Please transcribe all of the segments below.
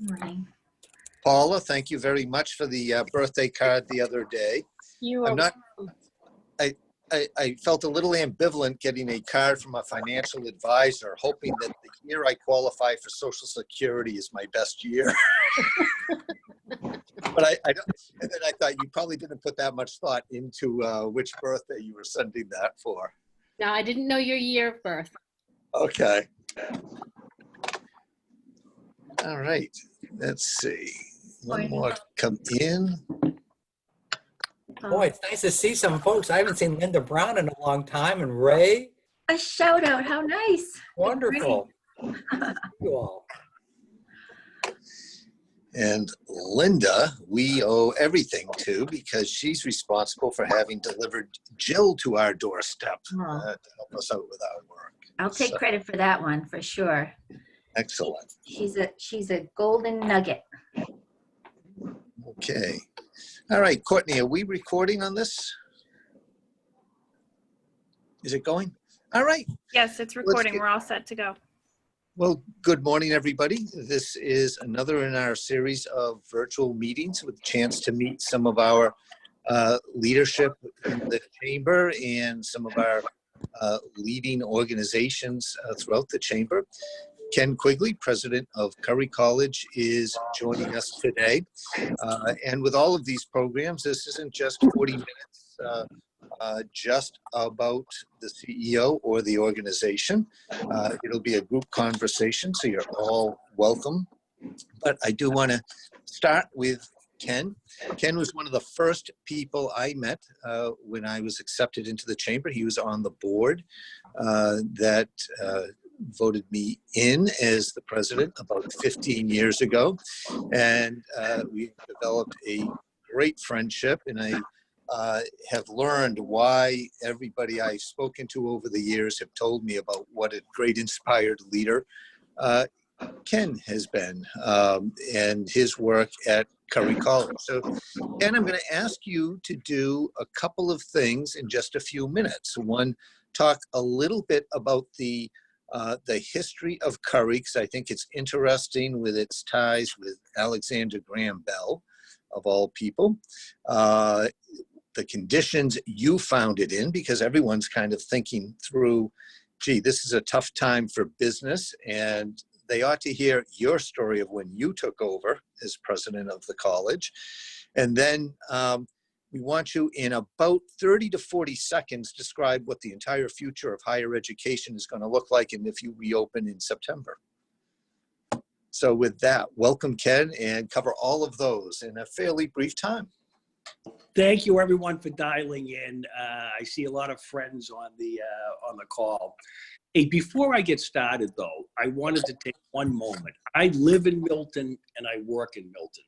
Morning. Paula, thank you very much for the birthday card the other day. You are welcome. I felt a little ambivalent getting a card from a financial advisor, hoping that the year I qualify for Social Security is my best year. But I don't, and then I thought you probably didn't put that much thought into which birthday you were sending that for. No, I didn't know your year of birth. Okay. All right. Let's see. One more come in. Boy, it's nice to see some folks. I haven't seen Linda Brown in a long time, and Ray. A shout out. How nice. Wonderful. You all. And Linda, we owe everything to because she's responsible for having delivered Jill to our doorstep to help us out with our work. I'll take credit for that one for sure. Excellent. She's a golden nugget. Okay. All right, Courtney, are we recording on this? Is it going? All right. Yes, it's recording. We're all set to go. Well, good morning, everybody. This is another in our series of virtual meetings with a chance to meet some of our leadership in the chamber and some of our leading organizations throughout the chamber. Ken Quigley, president of Curry College, is joining us today. And with all of these programs, this isn't just 40 minutes just about the CEO or the organization. It'll be a group conversation, so you're all welcome. But I do want to start with Ken. Ken was one of the first people I met when I was accepted into the chamber. He was on the board that voted me in as the president about 15 years ago. And we developed a great friendship, and I have learned why everybody I've spoken to over the years have told me about what a great inspired leader Ken has been and his work at Curry College. So Ken, I'm going to ask you to do a couple of things in just a few minutes. One, talk a little bit about the history of Curry, because I think it's interesting with its ties with Alexander Graham Bell, of all people. The conditions you found it in, because everyone's kind of thinking through, gee, this is a tough time for business, and they ought to hear your story of when you took over as president of the college. And then we want you in about 30 to 40 seconds describe what the entire future of higher education is going to look like and if you reopen in September. So with that, welcome Ken, and cover all of those in a fairly brief time. Thank you everyone for dialing in. I see a lot of friends on the call. Hey, before I get started though, I wanted to take one moment. I live in Milton and I work in Milton.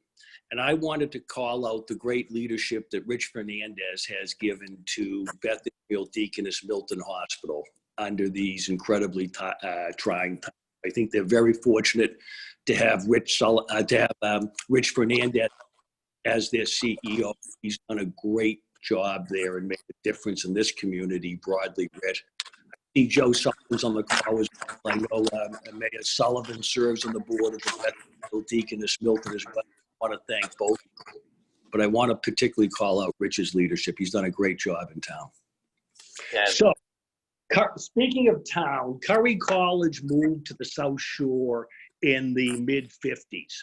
And I wanted to call out the great leadership that Rich Fernandez has given to Bethany Deaconess Milton Hospital under these incredibly trying times. I think they're very fortunate to have Rich Fernandez as their CEO. He's done a great job there and made a difference in this community broadly, Rich. I see Joe Sullivan's on the call as well. I know Mayor Sullivan serves on the board of the Bethany Deaconess Milton as well. I want to thank both, but I want to particularly call out Rich's leadership. He's done a great job in town. Yeah. So, speaking of town, Curry College moved to the South Shore in the mid-50s.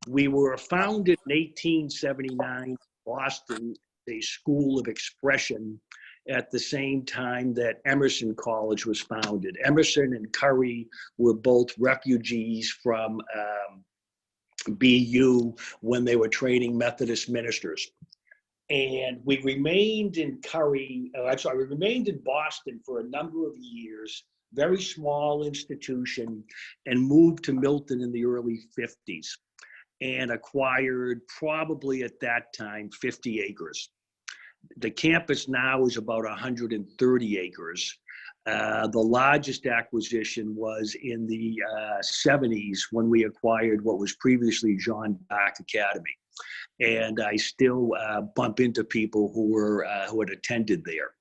We were founded in 1879 in Boston, a school of expression, at the same time that Emerson College was founded. Emerson and Curry were both refugees from BU when they were training Methodist ministers. And we remained in we remained in Boston for a number of years, very small institution, and moved to Milton in the early 50s and acquired probably at that time 50 acres. The campus now is about 130 acres. The largest acquisition was in the 70s when we acquired what was previously John Dark Academy. And I still bump into people who had attended there.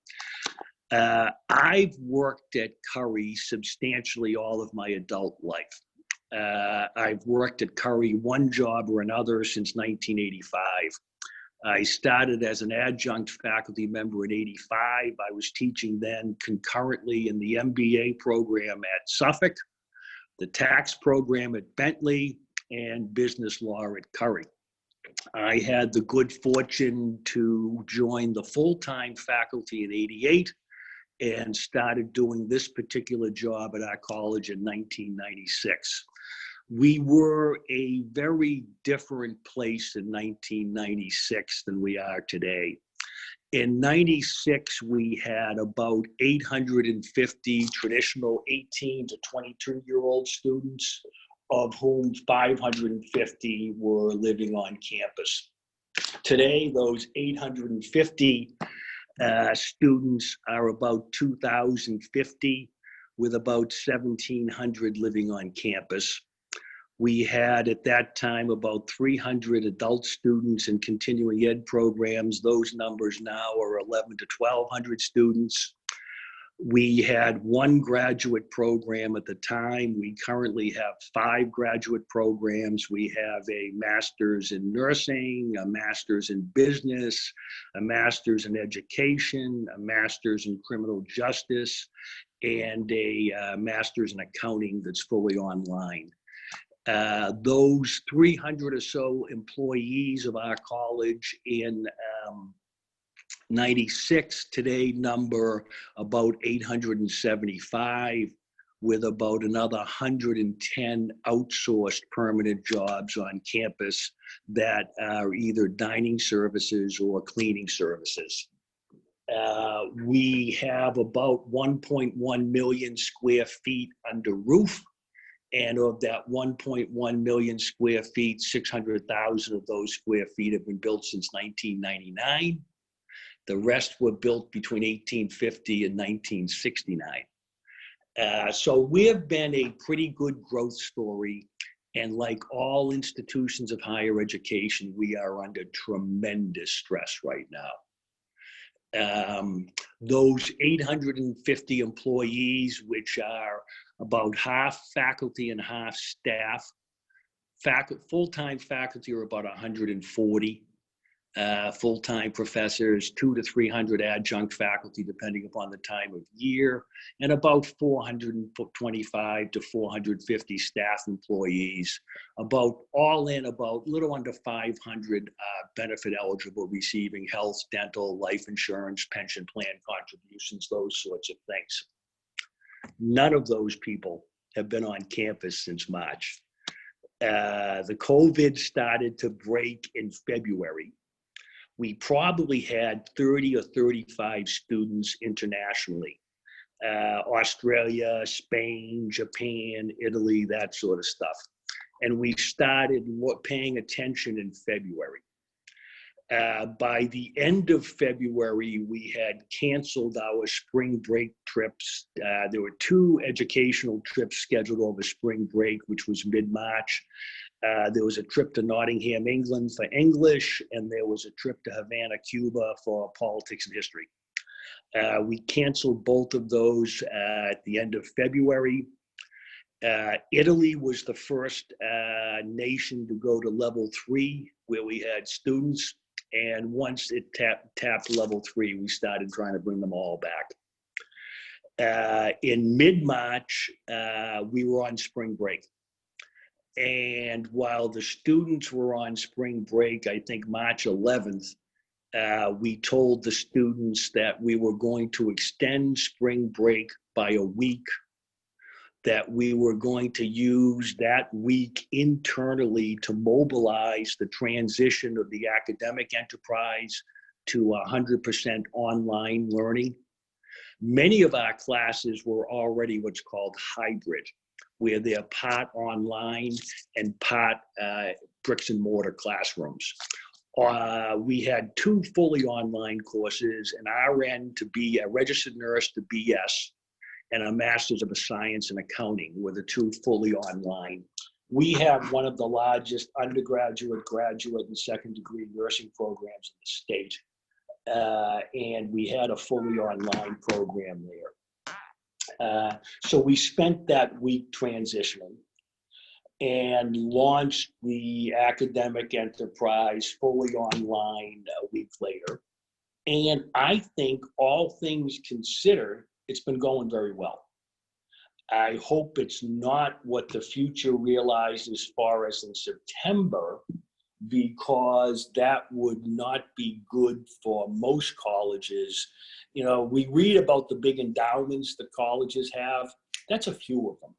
I've worked at Curry substantially all of my adult life. I've worked at Curry one job or another since 1985. I started as an adjunct faculty member in '85. I was teaching then concurrently in the MBA program at Suffolk, the tax program at Bentley, and business law at Curry. I had the good fortune to join the full-time faculty in '88 and started doing this particular job at our college in 1996. We were a very different place in 1996 than we are today. In '96, we had about 850 traditional 18 to 22-year-old students, of whom 550 were living on campus. Today, those 850 students are about 2,050, with about 1,700 living on campus. We had at that time about 300 adult students in continuing ed programs. Those numbers now are 1,100 to 1,200 students. We had one graduate program at the time. We currently have 5 graduate programs. We have a master's in nursing, a master's in business, a master's in education, a master's in criminal justice, and a master's in accounting that's fully online. Those 300 or so employees of our college in '96 today number about 875, with about another 110 outsourced permanent jobs on campus that are either dining services or cleaning services. We have about 1.1 million square feet under roof. And of that 1.1 million square feet, 600,000 of those square feet have been built since 1999. The rest were built between 1850 and 1969. So we have been a pretty good growth story. And like all institutions of higher education, we are under tremendous stress right now. Those 850 employees, which are about half faculty and half staff, full-time faculty are about 140. Full-time professors, 200 to 300 adjunct faculty, depending upon the time of year, and about 425 to 450 staff employees. About all in, about a little under 500 benefit eligible, receiving health, dental, life insurance, pension plan contributions, those sorts of things. None of those people have been on campus since March. The COVID started to break in February. We probably had 30 or 35 students internationally, Australia, Spain, Japan, Italy, that sort of stuff. And we started paying attention in February. By the end of February, we had canceled our spring break trips. There were 2 educational trips scheduled over spring break, which was mid-March. There was a trip to Nottingham, England for English, and there was a trip to Havana, Cuba for politics and history. We canceled both of those at the end of February. Italy was the first nation to go to level 3, where we had students. And once it tapped level 3, we started trying to bring them all back. In mid-March, we were on spring break. And while the students were on spring break, I think March 11th, we told the students that we were going to extend spring break by a week, that we were going to use that week internally to mobilize the transition of the academic enterprise to 100% online learning. Many of our classes were already what's called hybrid, where they're part online and part bricks and mortar classrooms. We had 2 fully online courses, an RN to be a registered nurse to BS, and a Master's of Science in Accounting were the 2 fully online. We have one of the largest undergraduate, graduate, and second degree nursing programs in the state. And we had a fully online program there. So we spent that week transitioning. and launched the academic enterprise fully online a week later. And I think all things considered, it's been going very well. I hope it's not what the future realized as far as in September, because that would not be good for most colleges. You know, we read about the big endowments that colleges have. That's a few of them.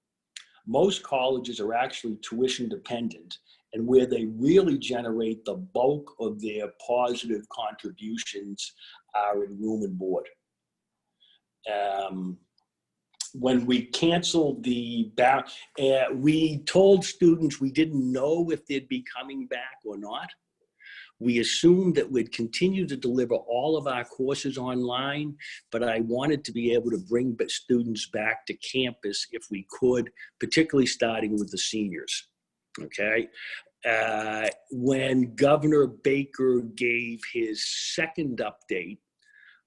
Most colleges are actually tuition dependent, and where they really generate the bulk of their positive contributions are in room and board. When we canceled the back, we told students we didn't know if they'd be coming back or not. We assumed that we'd continue to deliver all of our courses online, but I wanted to be able to bring students back to campus if we could, particularly starting with the seniors, okay? When Governor Baker gave his second update,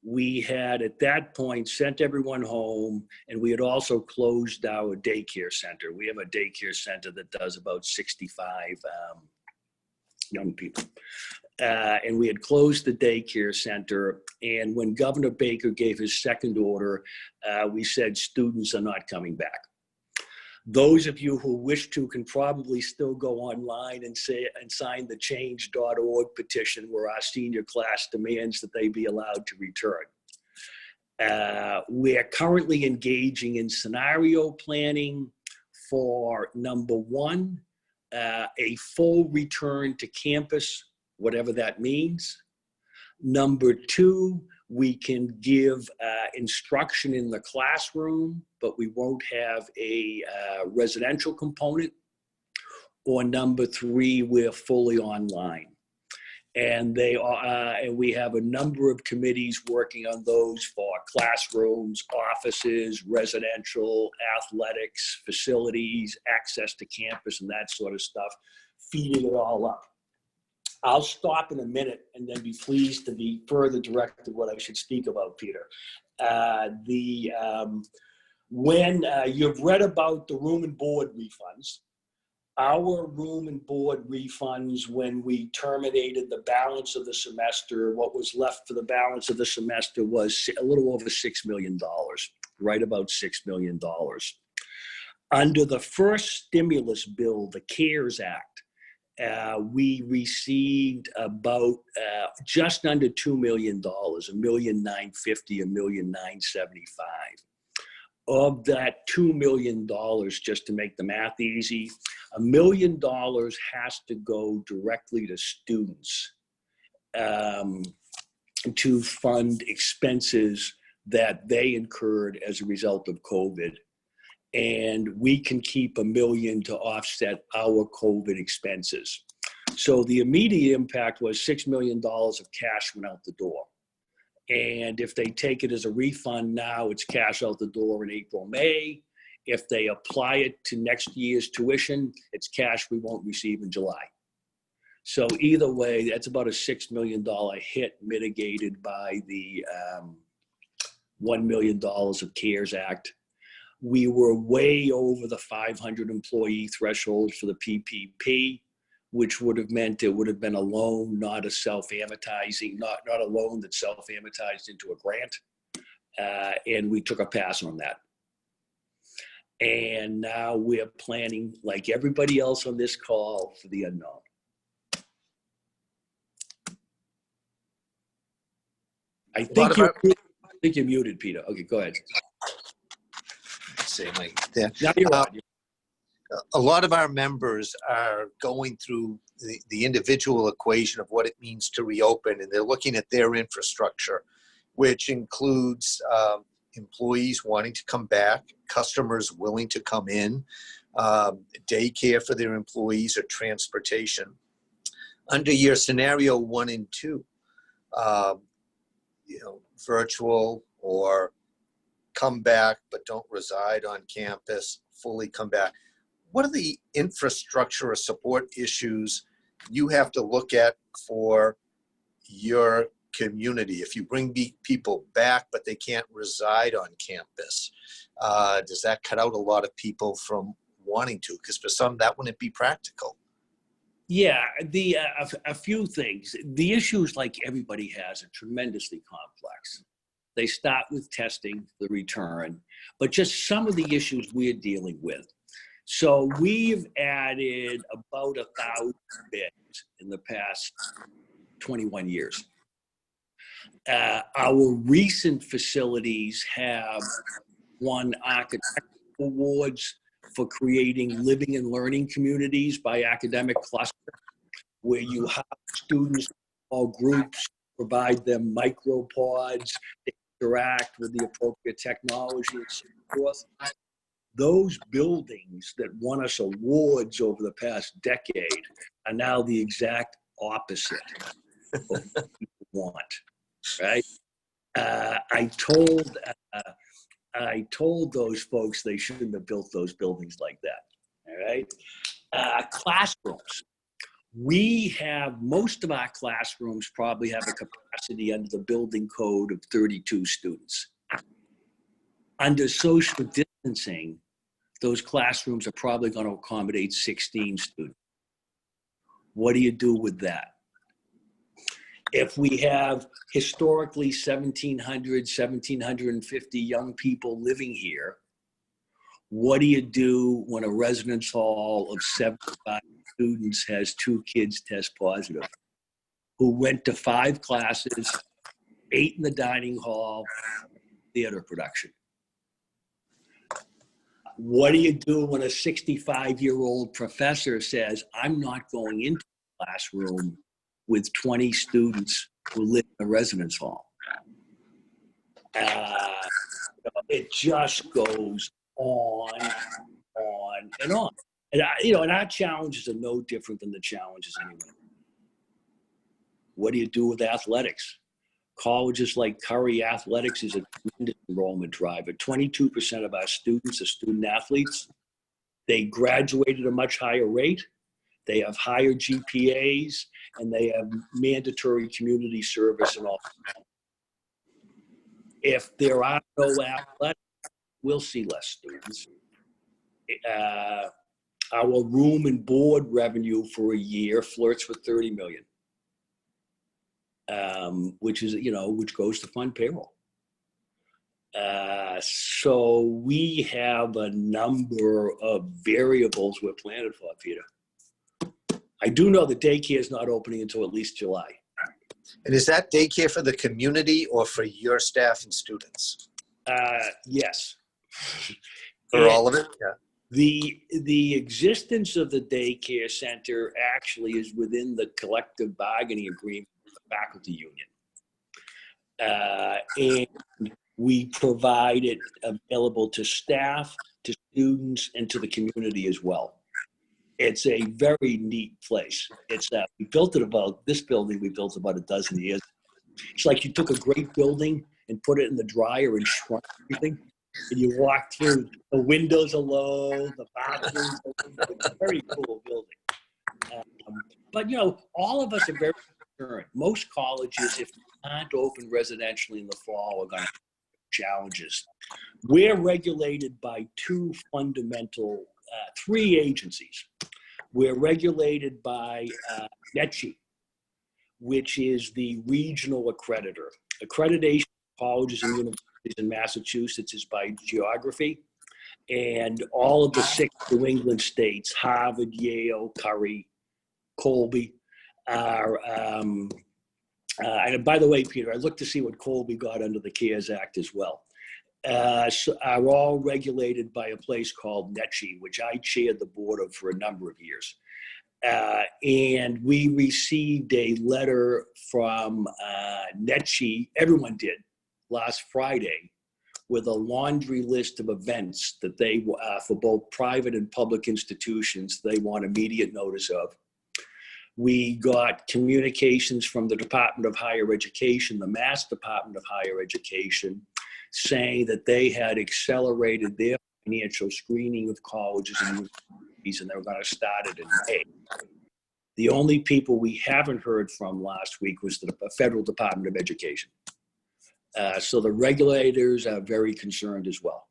we had at that point sent everyone home, and we had also closed our daycare center. We have a daycare center that does about 65 young people. And we had closed the daycare center. And when Governor Baker gave his second order, we said students are not coming back. Those of you who wish to can probably still go online and sign the change.org petition, where our senior class demands that they be allowed to return. We're currently engaging in scenario planning for, number one, a full return to campus, whatever that means. Number two, we can give instruction in the classroom, but we won't have a residential component. Or number three, we're fully online. And we have a number of committees working on those for classrooms, offices, residential, athletics, facilities, access to campus, and that sort of stuff, feeding it all up. I'll stop in a minute and then be pleased to be further directed what I should speak about, Peter. When you've read about the room and board refunds, our room and board refunds, when we terminated the balance of the semester, what was left for the balance of the semester was a little over $6 million, right about $6 million. Under the first stimulus bill, the CARES Act, we received about just under $2 million, $1,950,000, $1,975,000. Of that $2 million, just to make the math easy, $1 million has to go directly to students to fund expenses that they incurred as a result of COVID. And we can keep $1 million to offset our COVID expenses. So the immediate impact was $6 million of cash went out the door. And if they take it as a refund now, it's cash out the door in April, May. If they apply it to next year's tuition, it's cash we won't receive in July. So either way, that's about a $6 million hit mitigated by the $1 million of CARES Act. We were way over the 500 employee threshold for the PPP, which would have meant it would have been a loan, not a self-amortizing, not a loan that self-amortized into a grant. And we took a pass on that. And now we're planning, like everybody else on this call, for the unknown. I think you're muted, Peter. Okay, go ahead. Yeah. Now you're on. A lot of our members are going through the individual equation of what it means to reopen, and they're looking at their infrastructure, which includes employees wanting to come back, customers willing to come in, daycare for their employees, or transportation. Under your scenario 1 and 2, virtual or come back but don't reside on campus, fully come back. What are the infrastructure or support issues you have to look at for your community? If you bring people back but they can't reside on campus, does that cut out a lot of people from wanting to? Because for some, that wouldn't be practical. Yeah, a few things. The issues, like everybody has, are tremendously complex. They start with testing, the return, but just some of the issues we're dealing with. So we've added about 1,000 beds in the past 21 years. Our recent facilities have won architectural awards for creating living and learning communities by academic cluster, where you have students, all groups, provide them micropods, they interact with the appropriate technology and so forth. Those buildings that won us awards over the past decade are now the exact opposite of what people want, right? I told those folks they shouldn't have built those buildings like that, all right? Classrooms. We have, most of our classrooms probably have a capacity under the building code of 32 students. Under social distancing, those classrooms are probably going to accommodate 16 students. What do you do with that? If we have historically 1,700, 1,750 young people living here, what do you do when a residence hall of 75 students has 2 kids test positive, who went to 5 classes, 8 in the dining hall, theater production? What do you do when a 65-year-old professor says, I'm not going into the classroom with 20 students who live in a residence hall? It just goes on and on. And, and our challenges are no different than the challenges anyway. What do you do with athletics? Colleges like Curry, athletics is a tremendous enrollment driver. 22% of our students are student athletes. They graduate at a much higher rate. They have higher GPAs, and they have mandatory community service and all. If there are no athletics, we'll see less students. Our room and board revenue for a year flirts with 30 million. Which is, which goes to fund payroll. So we have a number of variables we're planning for, Peter. I do know the daycare is not opening until at least July. And is that daycare for the community or for your staff and students? Yes. For all of it? Yeah. The existence of the daycare center actually is within the collective bargaining agreement with the faculty union. And we provide it available to staff, to students, and to the community as well. It's a very neat place. We built it this building we built about a dozen years ago. It's like you took a great building and put it in the dryer and shrunk everything. And you walk through, the windows are low, the bathrooms are low. It's a very cool building. But, all of us are very concerned. Most colleges, if they aren't open residentially in the fall, are going to have challenges. We're regulated by 2 fundamental, 3 agencies. We're regulated by NETCHI, which is the regional accreditor. Accreditation of colleges and universities in Massachusetts is by geography, and all of the 6 New England states, Harvard, Yale, Curry, Colby, are, and by the way, Peter, I looked to see what Colby got under the CARES Act as well, are all regulated by a place called NETCHI, which I chaired the board of for a number of years. And we received a letter from NETCHI, everyone did, last Friday, with a laundry list of events that they, for both private and public institutions, they want immediate notice of. We got communications from the Department of Higher Education, the Mass Department of Higher Education, saying that they had accelerated their financial screening of colleges and universities, and they were going to start it in May. The only people we haven't heard from last week was the Federal Department of Education. So the regulators are very concerned as well.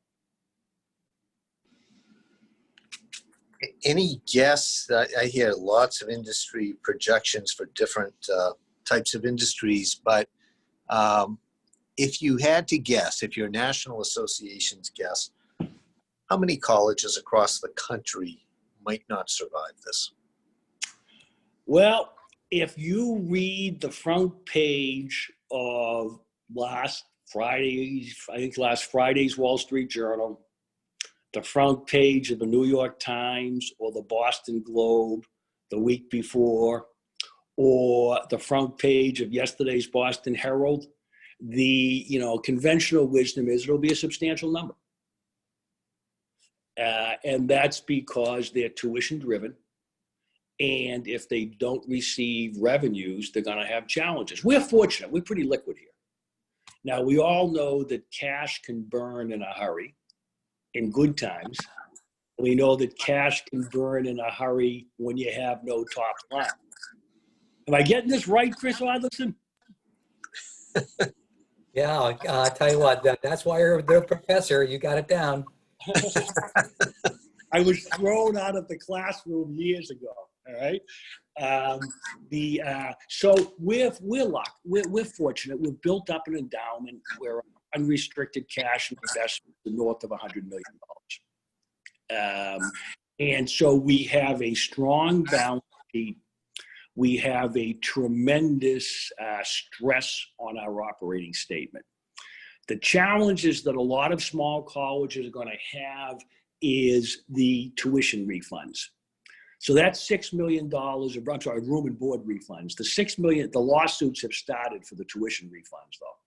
Any guess? I hear lots of industry projections for different types of industries, but if you had to guess, if your national associations guess, how many colleges across the country might not survive this? Well, if you read the front page of last Friday's Wall Street Journal, the front page of the New York Times or the Boston Globe the week before, or the front page of yesterday's Boston Herald, the conventional wisdom is it'll be a substantial number. And that's because they're tuition driven. And if they don't receive revenues, they're going to have challenges. We're fortunate. We're pretty liquid here. Now, we all know that cash can burn in a hurry in good times. We know that cash can burn in a hurry when you have no top line. Am I getting this right, Chris Odlinson? Yeah, I'll tell you what, that's why you're the professor. You got it down. I was thrown out of the classroom years ago. All right. So we're lucky. We're fortunate. We've built up an endowment where unrestricted cash and investments are north of $100 million. And so we have a strong balance sheet. We have a tremendous stress on our operating statement. The challenges that a lot of small colleges are going to have is the tuition refunds. So that's $6 million room and board refunds. The $6 million, the lawsuits have started for the tuition refunds though.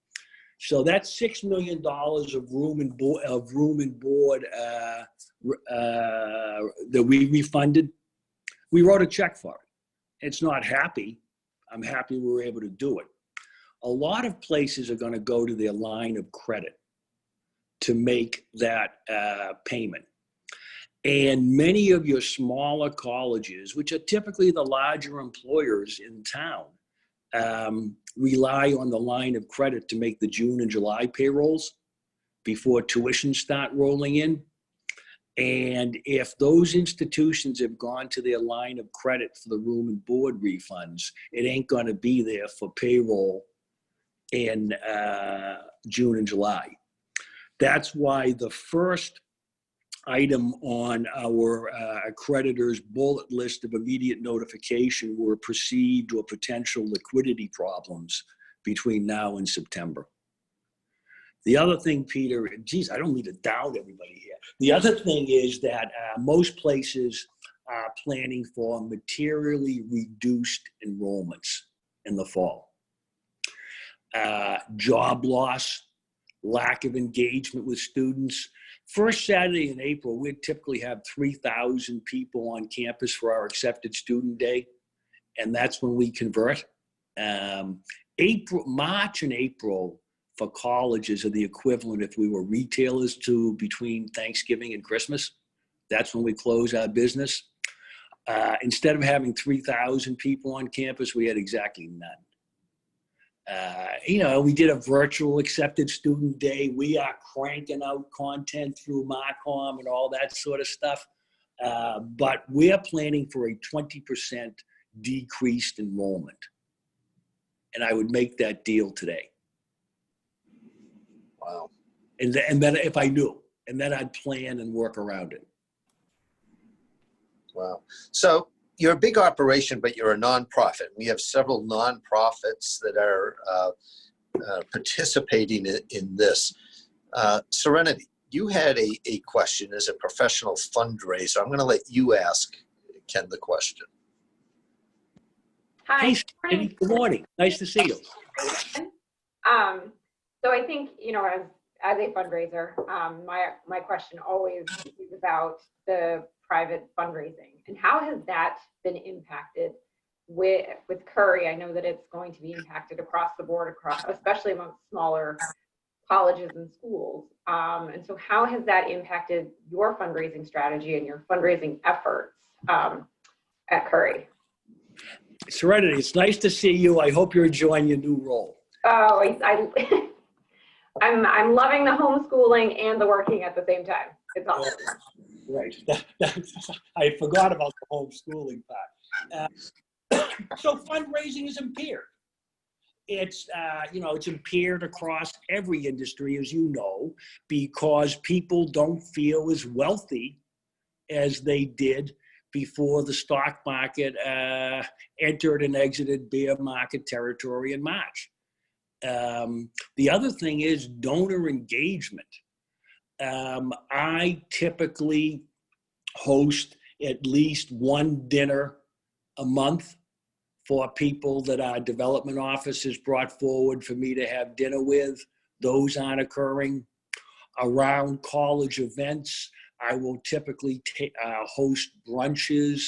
So that's $6 million of room and board that we refunded. We wrote a check for it. It's not happy. I'm happy we were able to do it. A lot of places are going to go to their line of credit to make that payment. And many of your smaller colleges, which are typically the larger employers in town, rely on the line of credit to make the June and July payrolls before tuition start rolling in. And if those institutions have gone to their line of credit for the room and board refunds, it ain't going to be there for payroll in June and July. That's why the first item on our accreditors' bullet list of immediate notification were perceived or potential liquidity problems between now and September. The other thing, Peter, geez, I don't mean to down everybody here. The other thing is that most places are planning for materially reduced enrollments in the fall. Job loss, lack of engagement with students. First Saturday in April, we typically have 3,000 people on campus for our accepted student day, and that's when we convert. March and April for colleges are the equivalent if we were retailers to between Thanksgiving and Christmas. That's when we close our business. Instead of having 3,000 people on campus, we had exactly none. We did a virtual accepted student day. We are cranking out content through Marcom and all that sort of stuff. But we're planning for a 20% decreased enrollment. And I would make that deal today. Wow. And then if I knew, and then I'd plan and work around it. Wow. So you're a big operation, but you're a nonprofit. We have several nonprofits that are participating in this. Serenity, you had a question as a professional fundraiser. I'm going to let you ask Ken the question. Hi. Hey, Sandy, good morning. Nice to see you. So I think, as a fundraiser, my question always is about the private fundraising and how has that been impacted with Curry? I know that it's going to be impacted across the board, especially amongst smaller colleges and schools. And so how has that impacted your fundraising strategy and your fundraising efforts at Curry? Serenity, it's nice to see you. I hope you're enjoying your new role. Oh, I'm loving the homeschooling and the working at the same time. It's awesome. Right. I forgot about the homeschooling part. So fundraising is impaired. It's, it's impaired across every industry, as you know, because people don't feel as wealthy as they did before the stock market entered and exited bear market territory in March. The other thing is donor engagement. I typically host at least one dinner a month for people that our development office has brought forward for me to have dinner with. Those aren't occurring. Around college events, I will typically host brunches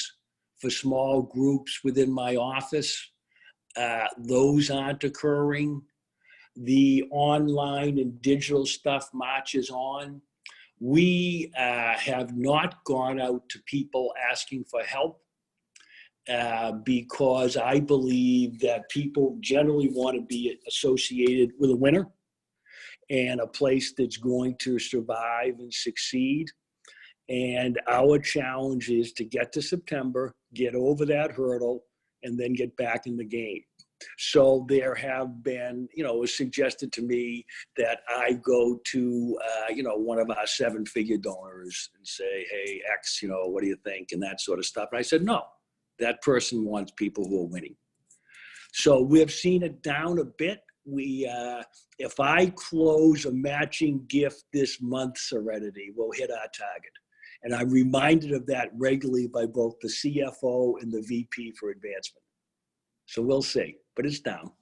for small groups within my office. Those aren't occurring. The online and digital stuff marches on. We have not gone out to people asking for help because I believe that people generally want to be associated with a winner and a place that's going to survive and succeed. And our challenge is to get to September, get over that hurdle, and then get back in the game. So there have been, it was suggested to me that I go to, one of our 7-figure donors and say, hey, X, what do you think? And that sort of stuff. And I said, no, that person wants people who are winning. So we've seen it down a bit. If I close a matching gift this month, Serenity, we'll hit our target. And I'm reminded of that regularly by both the CFO and the VP for advancement. So we'll see, but it's down.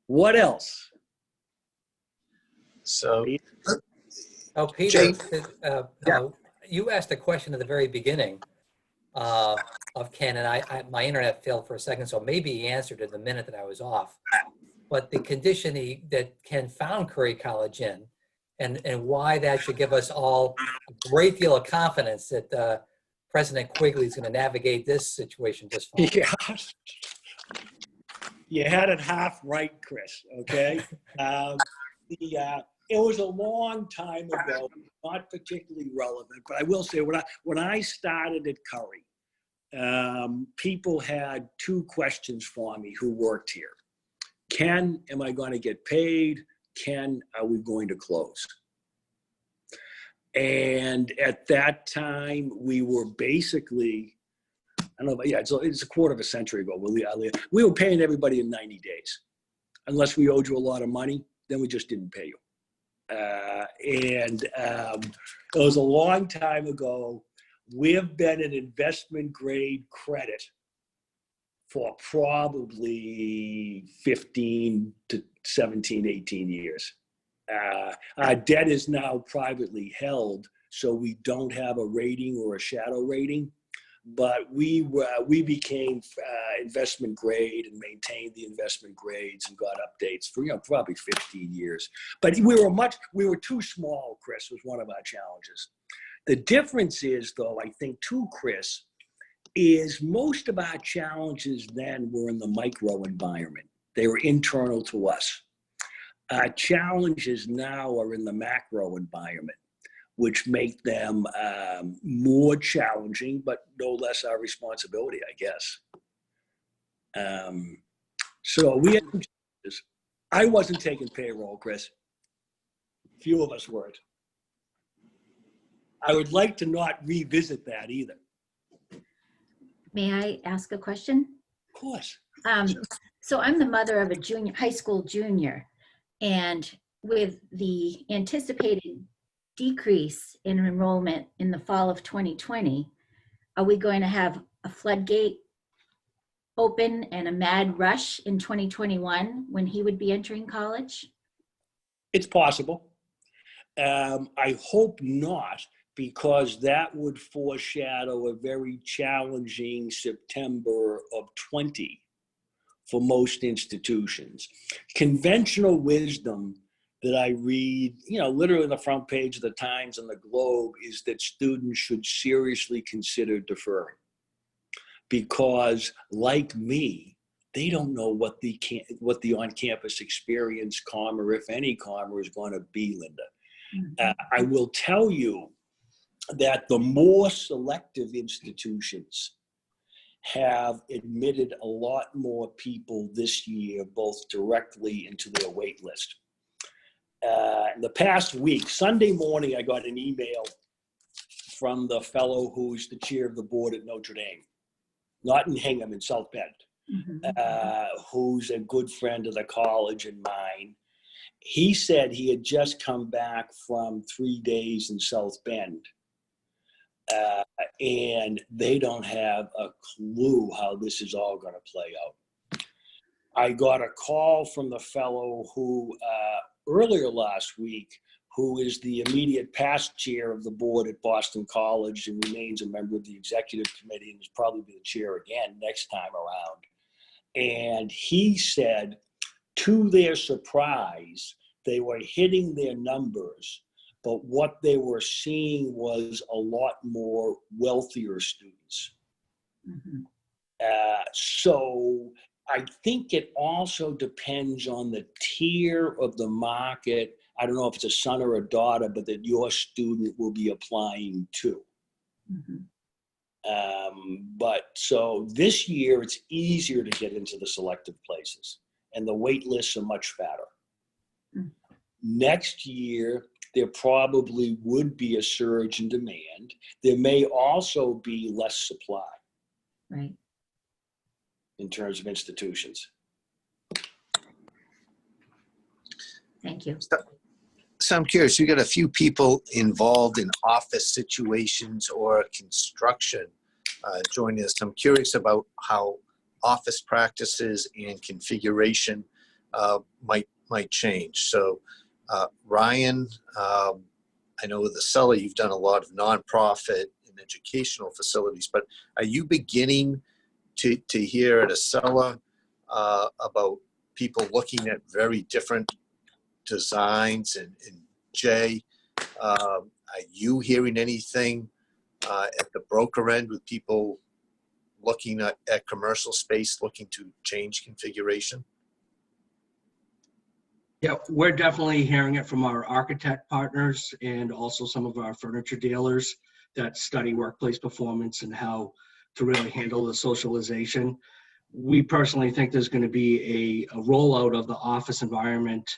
What else? So, Oh, Peter, Yeah. you asked a question at the very beginning of Ken, and my internet failed for a second, so maybe he answered it the minute that I was off. But the condition that Ken found Curry College in, and why that should give us all a great deal of confidence that President Quigley is going to navigate this situation just fine. Yeah. You had it half right, Chris, okay? It was a long time ago, not particularly relevant, but I will say when I started at Curry, people had 2 questions for me who worked here. Ken, am I going to get paid? Ken, are we going to close? And at that time, we were basically, I don't know, it's a quarter of a century ago. We were paying everybody in 90 days. Unless we owed you a lot of money, then we just didn't pay you. It was a long time ago. We've been an investment grade credit for probably 15 to 17, 18 years. Our debt is now privately held, so we don't have a rating or a shadow rating. But we became investment grade and maintained the investment grades and got updates for probably 15 years. But we were too small, Chris, was one of our challenges. The difference is, though, I think too, Chris, is most of our challenges then were in the micro environment. They were internal to us. Our challenges now are in the macro environment, which make them more challenging, but no less our responsibility, I guess. So we had some challenges. I wasn't taking payroll, Chris. Few of us weren't. I would like to not revisit that either. May I ask a question? Of course. So I'm the mother of a high school junior, and with the anticipated decrease in enrollment in the fall of 2020, are we going to have a floodgate open and a mad rush in 2021 when he would be entering college? It's possible. I hope not, because that would foreshadow a very challenging September of 20 for most institutions. Conventional wisdom that I read, literally on the front page of the Times and the Globe, is that students should seriously consider deferring. Because like me, they don't know what the on-campus experience, comma, if any comma, is going to be, Linda. I will tell you that the more selective institutions have admitted a lot more people this year, both directly into their wait list. In the past week, Sunday morning, I got an email from the fellow who's the chair of the board at Notre Dame, not in Hingham, in South Bend, who's a good friend of the college and mine. He said he had just come back from 3 days in South Bend, and they don't have a clue how this is all going to play out. I got a call from the fellow who earlier last week, who is the immediate past chair of the board at Boston College and remains a member of the executive committee and is probably be the chair again next time around. And he said, to their surprise, they were hitting their numbers, but what they were seeing was a lot more wealthier students. So I think it also depends on the tier of the market. I don't know if it's a son or a daughter, but that your student will be applying to. But so this year, it's easier to get into the selective places, and the wait lists are much fatter. Next year, there probably would be a surge in demand. There may also be less supply. Right. In terms of institutions. Thank you. So I'm curious, you got a few people involved in office situations or construction joining us. I'm curious about how office practices and configuration might change. So Ryan, I know with Acela, you've done a lot of nonprofit and educational facilities, but are you beginning to hear at Acela about people looking at very different designs? And Jay, are you hearing anything at the broker end with people looking at commercial space, looking to change configuration? Yeah, we're definitely hearing it from our architect partners and also some of our furniture dealers that study workplace performance and how to really handle the socialization. We personally think there's going to be a rollout of the office environment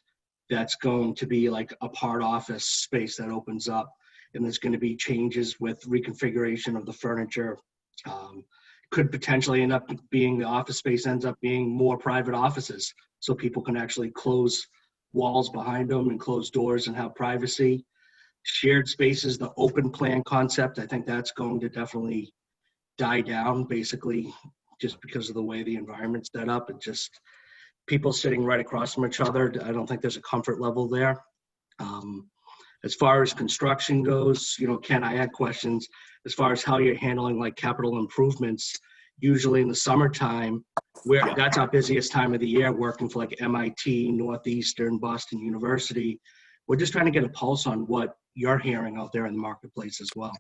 that's going to be like a part office space that opens up, and there's going to be changes with reconfiguration of the furniture. Could potentially end up being the office space ends up being more private offices, so people can actually close walls behind them and close doors and have privacy. Shared spaces, the open plan concept, I think that's going to definitely die down, basically just because of the way the environment's set up and just people sitting right across from each other. I don't think there's a comfort level there. As far as construction goes, Ken, I had questions as far as how you're handling like capital improvements. Usually in the summertime, where that's our busiest time of the year, working for like MIT, Northeastern, Boston University. We're just trying to get a pulse on what you're hearing out there in the marketplace as well.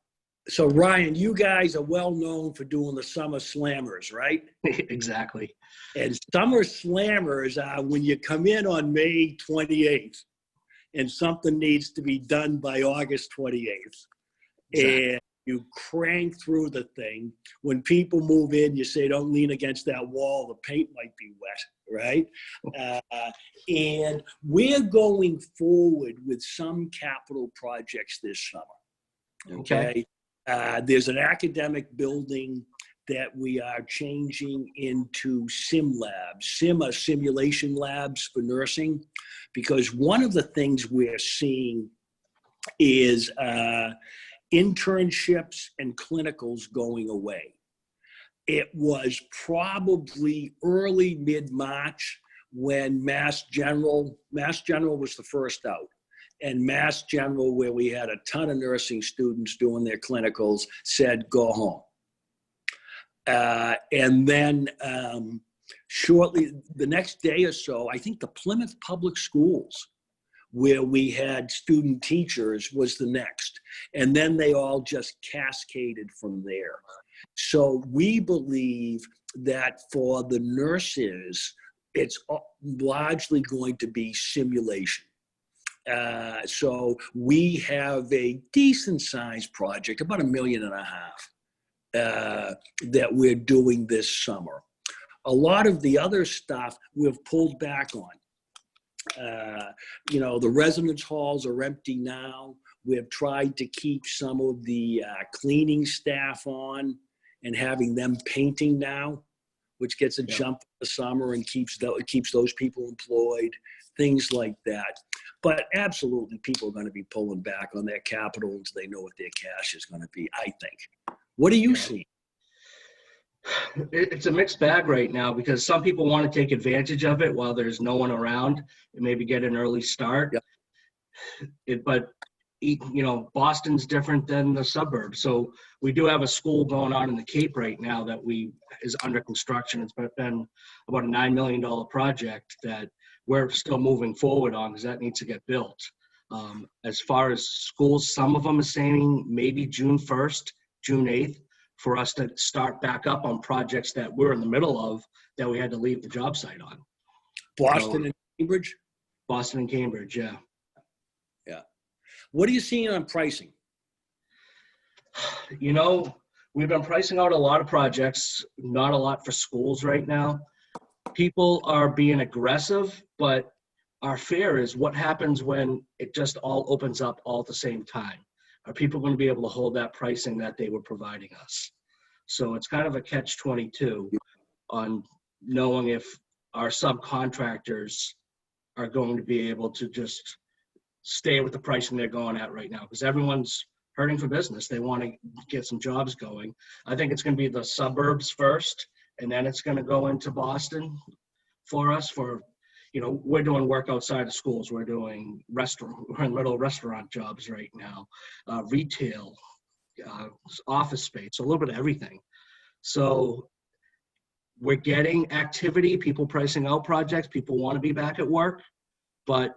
So Ryan, you guys are well known for doing the summer slammers, right? Exactly. And summer slammers are when you come in on May 28th and something needs to be done by August 28th. Exactly. And you crank through the thing. When people move in, you say, don't lean against that wall. The paint might be wet, right? And we're going forward with some capital projects this summer, okay? There's an academic building that we are changing into sim labs, simulation labs for nursing, because one of the things we're seeing is internships and clinicals going away. It was probably early mid-March when Mass General was the first out. And Mass General, where we had a ton of nursing students doing their clinicals, said, go home. And then shortly, the next day or so, I think the Plymouth Public Schools, where we had student teachers, was the next. And then they all just cascaded from there. So we believe that for the nurses, it's largely going to be simulation. So we have a decent sized project, about $1.5 million, that we're doing this summer. A lot of the other stuff we've pulled back on. The residence halls are empty now. We've tried to keep some of the cleaning staff on and having them painting now, which gets a jump in the summer and keeps those people employed, things like that. But absolutely, people are going to be pulling back on their capital until they know what their cash is going to be, I think. What do you see? It's a mixed bag right now because some people want to take advantage of it while there's no one around and maybe get an early start. Yep. But Boston's different than the suburbs. So we do have a school going on in the Cape right now that is under construction. It's been about a $9 million project that we're still moving forward on because that needs to get built. As far as schools, some of them are saying maybe June 1st, June 8th, for us to start back up on projects that we're in the middle of that we had to leave the job site on. Boston and Cambridge? Boston and Cambridge, yeah. Yeah. What are you seeing on pricing? We've been pricing out a lot of projects, not a lot for schools right now. People are being aggressive, but our fear is what happens when it just all opens up all at the same time. Are people going to be able to hold that pricing that they were providing us? So it's kind of a catch-22 on knowing if our subcontractors are going to be able to just stay with the pricing they're going at right now, because everyone's hurting for business. They want to get some jobs going. I think it's going to be the suburbs first, and then it's going to go into Boston for us we're doing work outside of schools. We're doing we're in little restaurant jobs right now, retail, office space, so a little bit of everything. So we're getting activity, people pricing out projects, people want to be back at work, but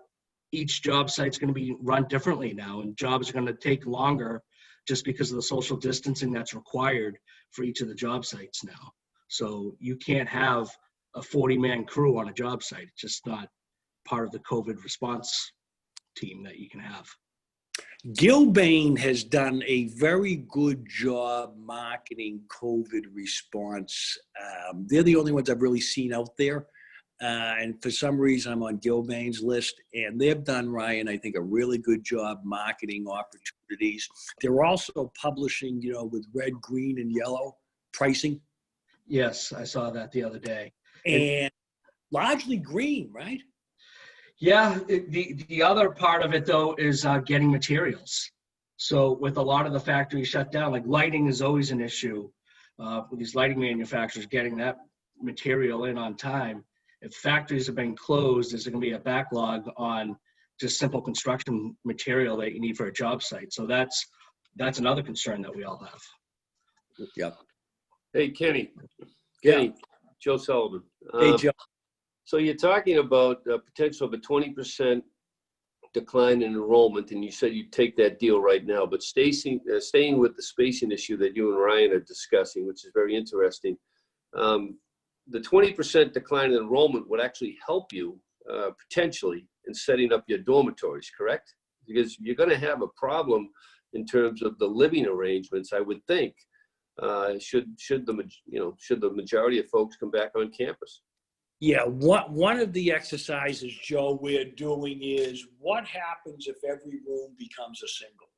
each job site's going to be run differently now, and jobs are going to take longer just because of the social distancing that's required for each of the job sites now. So you can't have a 40-man crew on a job site. It's just not part of the COVID response team that you can have. Gilbane has done a very good job marketing COVID response. They're the only ones I've really seen out there. And for some reason, I'm on Gilbane's list. And they've done, Ryan, I think, a really good job marketing opportunities. They're also publishing, with red, green, and yellow pricing. Yes, I saw that the other day. And largely green, right? Yeah, the other part of it, though, is getting materials. So with a lot of the factories shut down, like lighting is always an issue with these lighting manufacturers getting that material in on time. If factories have been closed, there's going to be a backlog on just simple construction material that you need for a job site. So that's another concern that we all have. Yep. Hey, Kenny. Yeah. Joe Sullivan. Hey, Joe. So you're talking about the potential of a 20% decline in enrollment, and you said you'd take that deal right now. But staying with the spacing issue that you and Ryan are discussing, which is very interesting, the 20% decline in enrollment would actually help you potentially in setting up your dormitories, correct? Because you're going to have a problem in terms of the living arrangements, I would think. Should the majority of folks come back on campus? Yeah, one of the exercises, Joe, we're doing is what happens if every room becomes a single?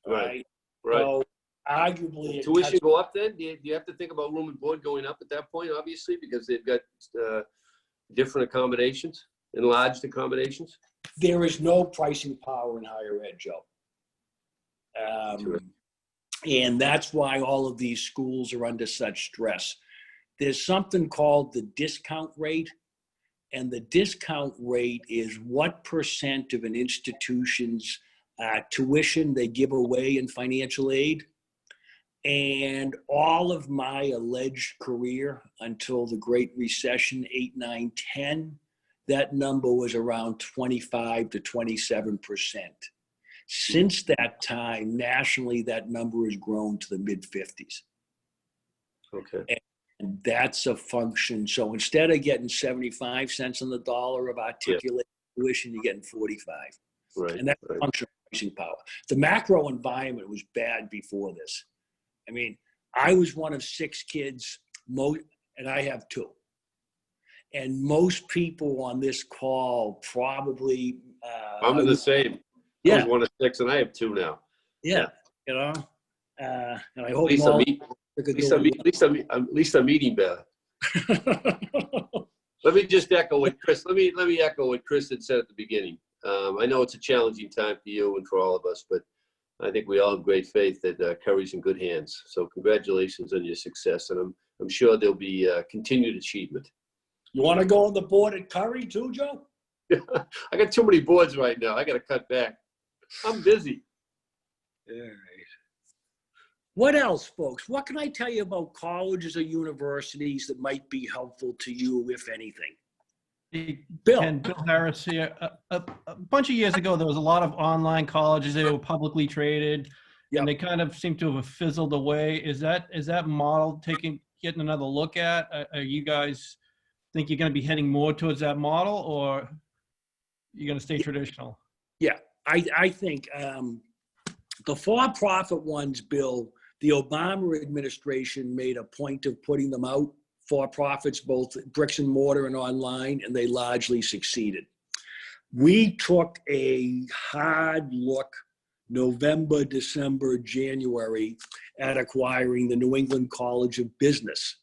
Right. So arguably, tuition go up then? Do you have to think about room and board going up at that point, obviously, because they've got different accommodations, enlarged accommodations? There is no pricing power in higher ed, Joe. Sure. And that's why all of these schools are under such stress. There's something called the discount rate, and the discount rate is what percent of an institution's tuition they give away in financial aid. And all of my alleged career until the Great Recession, 8, 9, 10, that number was around 25 to 27%. Since that time, nationally, that number has grown to the mid-50s. Okay. And that's a function. So instead of getting 75 cents on the dollar of articulated tuition, you're getting 45. Right. And that's a Right. function of pricing power. The macro environment was bad before this. I mean, I was one of 6 kids, and I have 2. And most people on this call probably. I'm in the same. I Yeah, was one of 6, and I have 2 now. yeah, you know, and I hope At least all at least I'm eating better. Let me just echo what Chris. Let me echo what Chris had said at the beginning. I know it's a challenging time for you and for all of us, but I think we all have great faith that Curry's in good hands. So congratulations on your success, and I'm sure there'll be continued achievement. You want to go on the board at Curry too, Joe? I got too many boards right now. I got to cut back. I'm busy. All right. What else, folks? What can I tell you about colleges or universities that might be helpful to you, if anything? Bill. And Bill Harris here. A bunch of years ago, there was a lot of online colleges. They were publicly traded, Yep. and they kind of seem to have fizzled away. Is that model getting another look at? Are you guys think you're going to be heading more towards that model, or you're going to stay traditional? Yeah, I think the for-profit ones, Bill, the Obama administration made a point of putting them out, for-profits, both bricks and mortar and online, and they largely succeeded. We took a hard look November, December, January at acquiring the New England College of Business,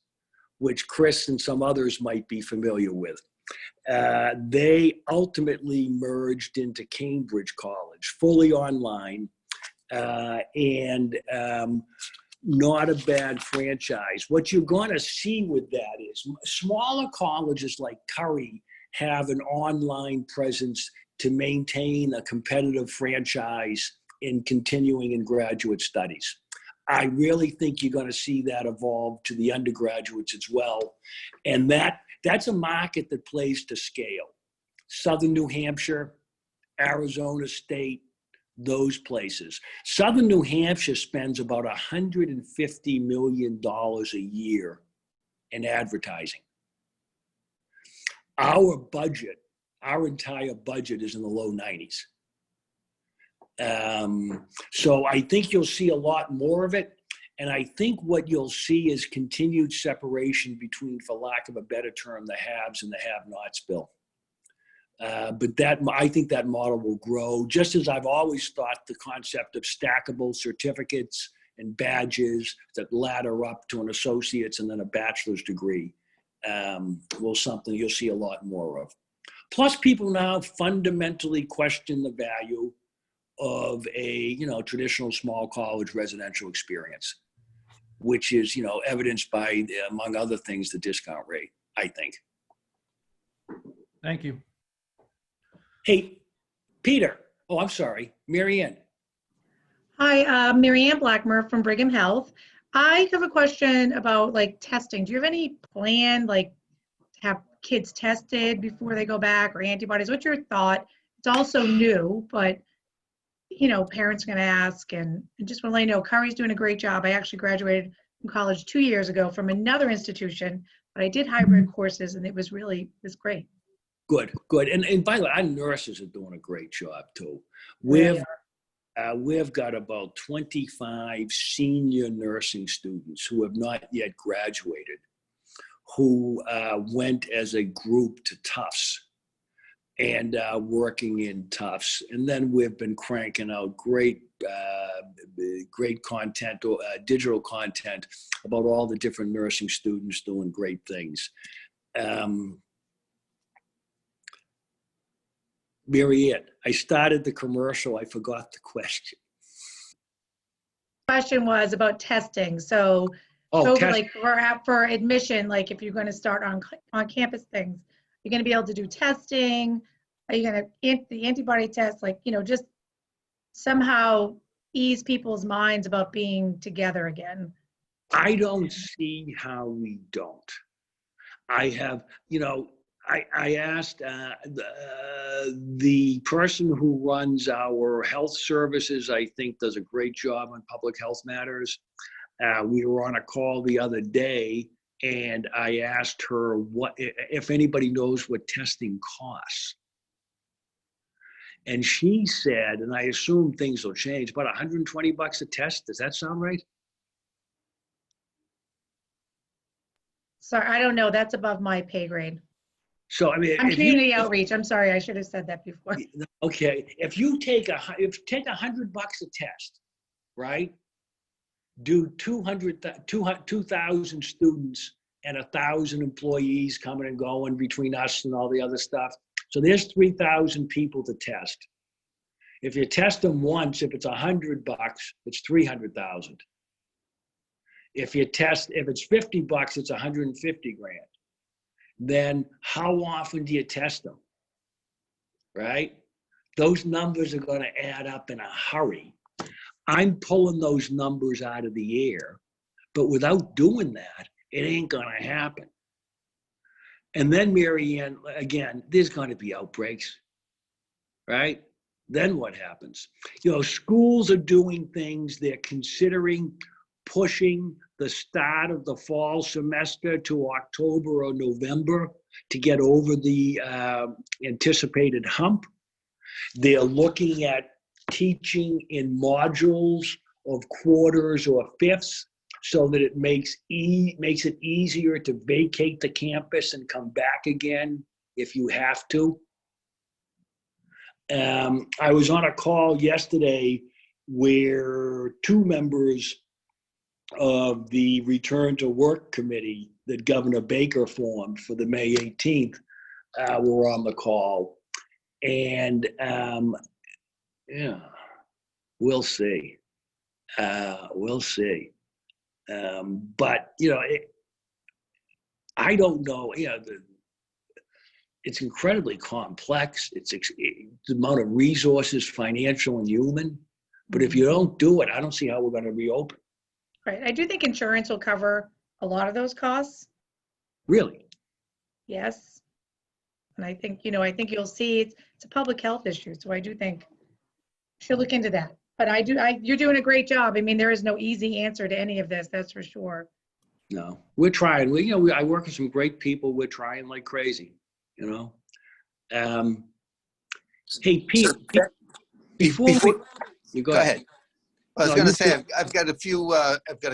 which Chris and some others might be familiar with. They ultimately merged into Cambridge College, fully online, and not a bad franchise. What you're going to see with that is smaller colleges like Curry have an online presence to maintain a competitive franchise in continuing and graduate studies. I really think you're going to see that evolve to the undergraduates as well. And that's a market that plays to scale. Southern New Hampshire, Arizona State, those places. Southern New Hampshire spends about $150 million a year in advertising. Our budget, our entire budget is in the low 90s. So I think you'll see a lot more of it. And I think what you'll see is continued separation between, for lack of a better term, the haves and the have-nots, Bill. But I think that model will grow, just as I've always thought the concept of stackable certificates and badges that ladder up to an associate's and then a bachelor's degree will something you'll see a lot more of. Plus, people now fundamentally question the value of a traditional small college residential experience, which is evidenced by, among other things, the discount rate, I think. Thank you. Hey, Peter. Oh, I'm sorry, Mary Ann. Hi, Mary Ann Blackmer from Brigham Health. I have a question about testing. Do you have any plan, to have kids tested before they go back, or antibodies? What's your thought? It's also new, but parents are going to ask, and I just want to let you know, Curry's doing a great job. I actually graduated from college 2 years ago from another institution, but I did hybrid courses, and it was great. Good. And by the way, our nurses are doing a great job too. We've got about 25 senior nursing students who have not yet graduated, who went as a group to Tufts and working in Tufts. And then we've been cranking out great content, or digital content about all the different nursing students doing great things. Mary Ann, I started the commercial. I forgot the question. Question was about testing. So, for admission, if you're going to start on campus things, you're going to be able to do testing. Are you going to the antibody test? Just somehow ease people's minds about being together again. I don't see how we don't. I have, I asked the person who runs our health services, I think does a great job on public health matters. We were on a call the other day, and I asked her if anybody knows what testing costs. And she said, and I assume things will change, about $120 a test. Does that sound right? Sorry, I don't know. That's above my pay grade. So, I mean, I'm if you, community outreach. I'm sorry. I should have said that before. okay, if you take $100 a test, right? Do 2,000 students and 1,000 employees coming and going between us and all the other stuff. So there's 3,000 people to test. If you test them once, if it's $100, it's 300,000. If it's $50, it's 150 grand. Then how often do you test them? Right? Those numbers are going to add up in a hurry. I'm pulling those numbers out of the air, but without doing that, it ain't going to happen. And then, Mary Ann, again, there's going to be outbreaks, right? Then what happens? You know, schools are doing things, they're considering pushing the start of the fall semester to October or November to get over the anticipated hump. They're looking at teaching in modules of quarters or fifths so that it makes it easier to vacate the campus and come back again if you have to. I was on a call yesterday where two members of the Return to Work Committee that Governor Baker formed for the May 18th were on the call. And yeah, we'll see. We'll see. But, you know, I don't know, you know, it's incredibly complex. It's the amount of resources, financial and human. But if you don't do it, I don't see how we're going to reopen. Right. I do think insurance will cover a lot of those costs. Really? Yes. And I think, you know, I think you'll see it's a public health issue. So I do think you should look into that. But you're doing a great job. I mean, there is no easy answer to any of this, that's for sure. No, we're trying. I work with some great people. We're trying like crazy, you know. Hey, Pete, before you go ahead. I was going to say, I've got a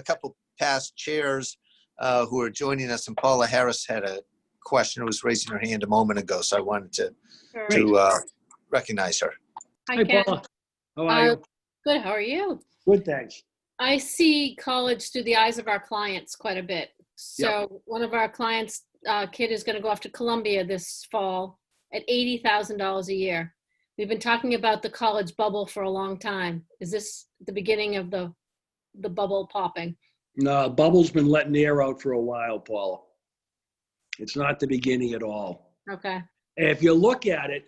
couple past chairs who are joining us, and Paula Harris had a question, who was raising her hand a moment ago, so I wanted to recognize her. Hi, Ken. Paula. How are you? Good. How are you? Good, thanks. I see college through the eyes of our clients quite a bit. So one of our clients' kid is going to go off to Columbia this fall at $80,000 a year. We've been talking about the college bubble for a long time. Is this the beginning of the bubble popping? No, bubble's been letting air out for a while, Paula. It's not the beginning at all. Okay. If you look at it,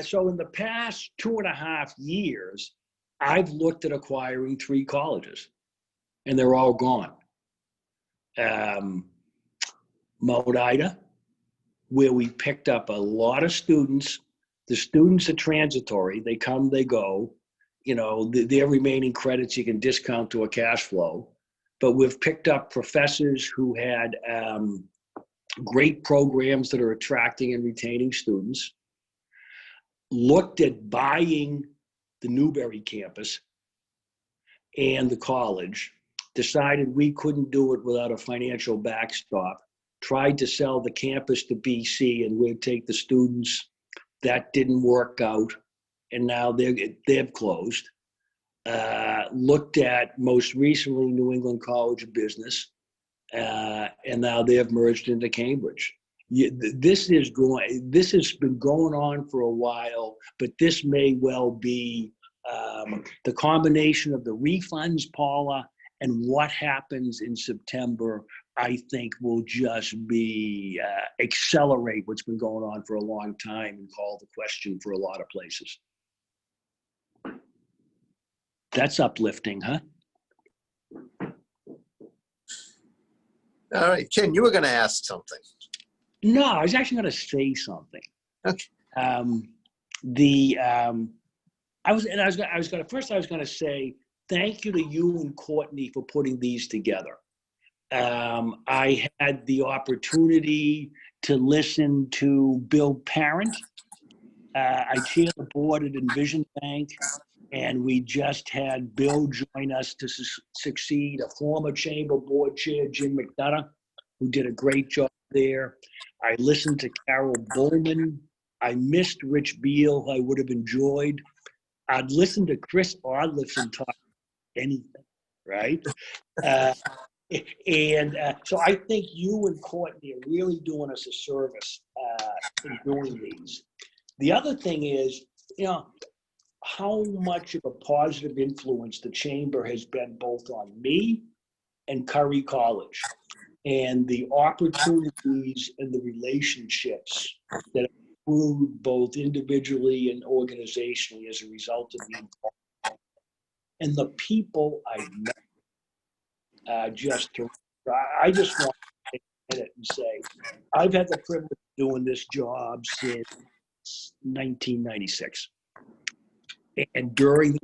so in the past 2.5 years, I've looked at acquiring 3 colleges, and they're all gone. Mount Ida, where we picked up a lot of students. The students are transitory. They come, they go. You know, their remaining credits you can discount to a cash flow. But we've picked up professors who had great programs that are attracting and retaining students. Looked at buying the Newberry campus and the college, decided we couldn't do it without a financial backstop, tried to sell the campus to BC and we'd take the students. That didn't work out, and now they've closed. Looked at most recently New England College of Business, and now they've merged into Cambridge. This has been going on for a while, but this may well be the combination of the refunds, Paula, and what happens in September, I think will just be accelerate what's been going on for a long time and call the question for a lot of places. That's uplifting, huh? All right, Ken, you were going to ask something. No, I was actually going to say something. Okay. I was going to say thank you to you and Courtney for putting these together. I had the opportunity to listen to Bill Parent I chair the board at Envision Bank, and we just had Bill join us to succeed a former chamber board chair, Jim McDonough, who did a great job there. I listened to Carol Bowman. I missed Rich Beal, who I would have enjoyed. I'd listen to Chris Odlifson talk anything, right? So I think you and Courtney are really doing us a service in doing these. The other thing is, how much of a positive influence the chamber has been both on me and Curry College, and the opportunities and the relationships that have improved both individually and organizationally as a result of the involvement. And the people I've met I just want to take a minute and say, I've had the privilege of doing this job since 1996. And during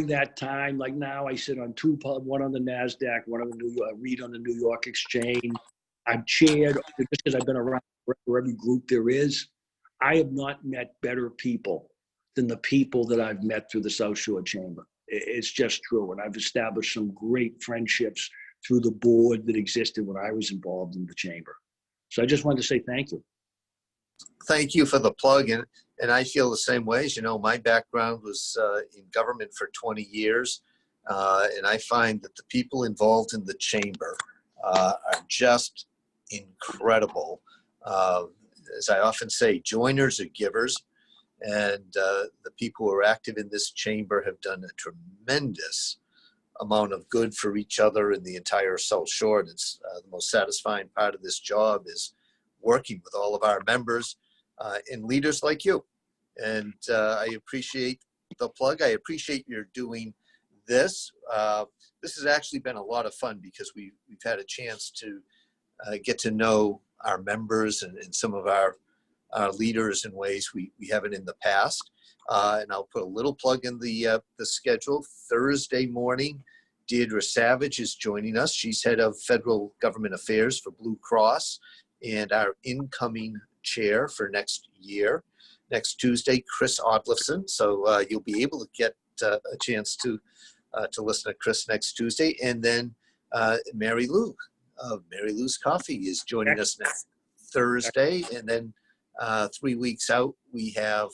that time, like now I sit on two, one on the NASDAQ, one on the New York, read on the New York Exchange. I've chaired, just because I've been around for every group there is. I have not met better people than the people that I've met through the South Shore Chamber. It's just true. And I've established some great friendships through the board that existed when I was involved in the chamber. So I just wanted to say thank you. Thank you for the plug. And I feel the same way. As you know, my background was in government for 20 years. And I find that the people involved in the chamber are just incredible. As I often say, joiners are givers. And the people who are active in this chamber have done a tremendous amount of good for each other in the entire South Shore. And it's the most satisfying part of this job is working with all of our members and leaders like you. And I appreciate the plug. I appreciate your doing this. This has actually been a lot of fun because we've had a chance to get to know our members and some of our leaders in ways we haven't in the past. And I'll put a little plug in the schedule. Thursday morning, Deirdre Savage is joining us. She's head of federal government affairs for Blue Cross and our incoming chair for next year. Next Tuesday, Chris Odlifson. So you'll be able to get a chance to listen to Chris next Tuesday. And then Mary Lou of Mary Lou's Coffee is joining us next Thursday. And then 3 weeks out, we have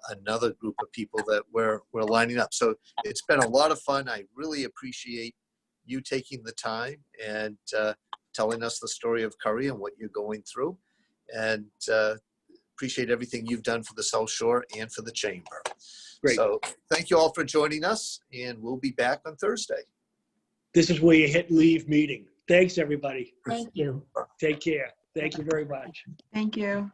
another group of people that we're lining up. So it's been a lot of fun. I really appreciate you taking the time and telling us the story of Curry and what you're going through. And appreciate everything you've done for the South Shore and for the chamber. Great. So thank you all for joining us, and we'll be back on Thursday. This is where you hit leave meeting. Thanks, everybody. Thank you. Take care. Thank you very much. Thank you.